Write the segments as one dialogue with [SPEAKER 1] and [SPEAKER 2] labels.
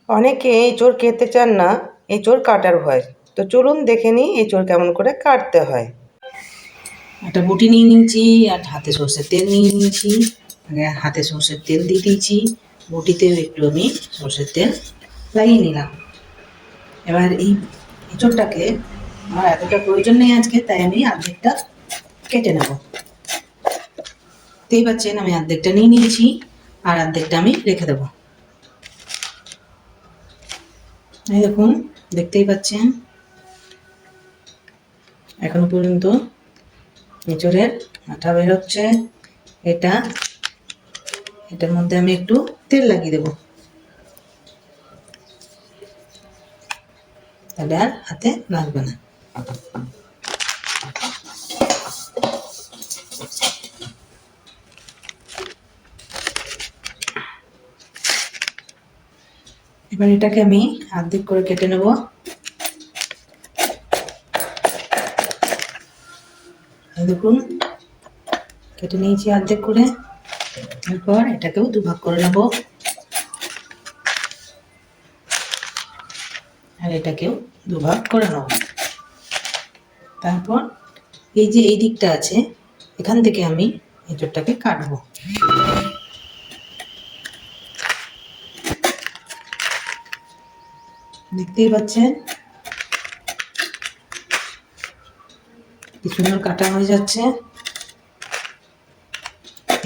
[SPEAKER 1] অনেকে এঁচোড় খেতে চান না, এঁচোড় কাটার ভয়। তো চলুন দেখে নিই এঁচোড় কেমন করে কাটতে হয়।
[SPEAKER 2] একটা বটি নিয়ে নিয়েছি আর হাতে সর্ষের তেল নিয়ে নিয়েছি। হাতে সর্ষের তেল দিয়ে দিয়েছি, বটিতেও একটু আমি সর্ষের তেল লাগিয়ে নিলাম। এবার এই এঁচোড়টাকে আমার এতটা প্রয়োজন নেই আজকে, তাই আমি অর্ধেকটা কেটে নেব। দেখতেই পাচ্ছেন আমি অর্ধেকটা নিয়ে নিয়েছি আর অর্ধেকটা আমি রেখে দেবো। এই দেখুন, দেখতেই পাচ্ছেন এখনো পর্যন্ত এঁচোড়ের আঠা বেরোচ্ছে। এটার মধ্যে আমি একটু তেল লাগিয়ে দেবো, তাহলে আর হাতে লাগবে না। এবার এটাকে আমি অর্ধেক করে কেটে নেব। দেখুন কেটে নিয়েছি অর্ধেক করে। এরপর এটাকেও দুভাগ করে নেব আর এটাকেও দুভাগ করে নেব। তারপর এই যে এই দিকটা আছে, এখান থেকে আমি এঁচোড়টাকে কাটবো। দেখতেই পাচ্ছেন কি সুন্দর কাটা হয়ে যাচ্ছে।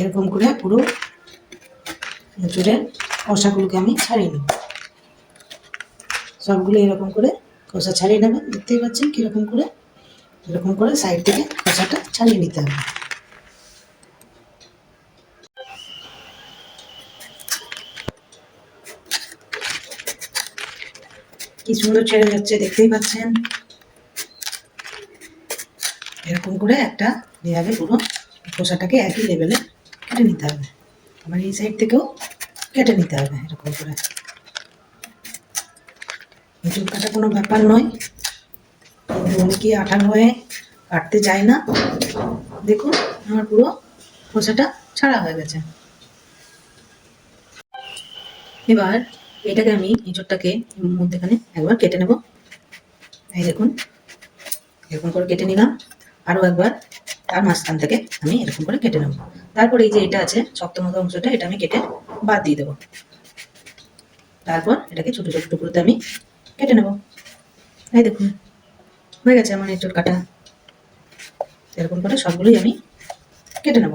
[SPEAKER 2] এরকম করে পুরো এঁচোড়ের খোসাগুলোকে আমি ছাড়িয়ে নেব। সবগুলো এরকম করে খোসা ছাড়িয়ে নেবেন। দেখতেই পাচ্ছেন কিরকম করে, এরকম করে সাইড থেকে খোসাটা ছাড়িয়ে নিতে হবে। কি সুন্দর ছেড়ে যাচ্ছে, দেখতেই পাচ্ছেন। এরকম করে একটা এভাবে পুরো খোসাটাকে একই লেভেলে কেটে নিতে হবে। আবার এই সাইড থেকেও কেটে নিতে হবে এরকম করে। এঁচোড় কাটা কোনো ব্যাপার নয়, কিন্তু অনেকে আঠার হয়ে কাটতে চায় না। দেখুন আমার পুরো খোসাটা ছাড়া হয়ে গেছে। এবার এটাকে আমি এঁচোড়টাকে মধ্যেখানে একবার কেটে নেব। এই দেখুন এরকম করে কেটে নিলাম। আরও একবার তার মাঝখান থেকে আমি এরকম করে কেটে নেব। তারপর এই যে এটা আছে শক্ত মতো অংশটা, এটা আমি কেটে বাদ দিয়ে দেবো। তারপর এটাকে ছোটো ছোটো টুকরোতে আমি কেটে নেব। এই দেখুন হয়ে গেছে আমার এঁচোড় কাটা। এরকম করে সবগুলোই আমি কেটে নেব।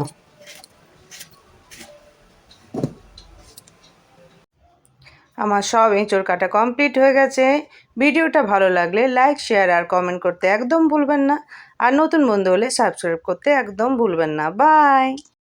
[SPEAKER 1] আমার সব এঁচোড় কাটা কমপ্লিট হয়ে গেছে। ভিডিওটা ভালো লাগলে লাইক, শেয়ার আর কমেন্ট করতে একদম ভুলবেন না। আর নতুন বন্ধু হলে সাবস্ক্রাইব করতে একদম ভুলবেন না। বাই।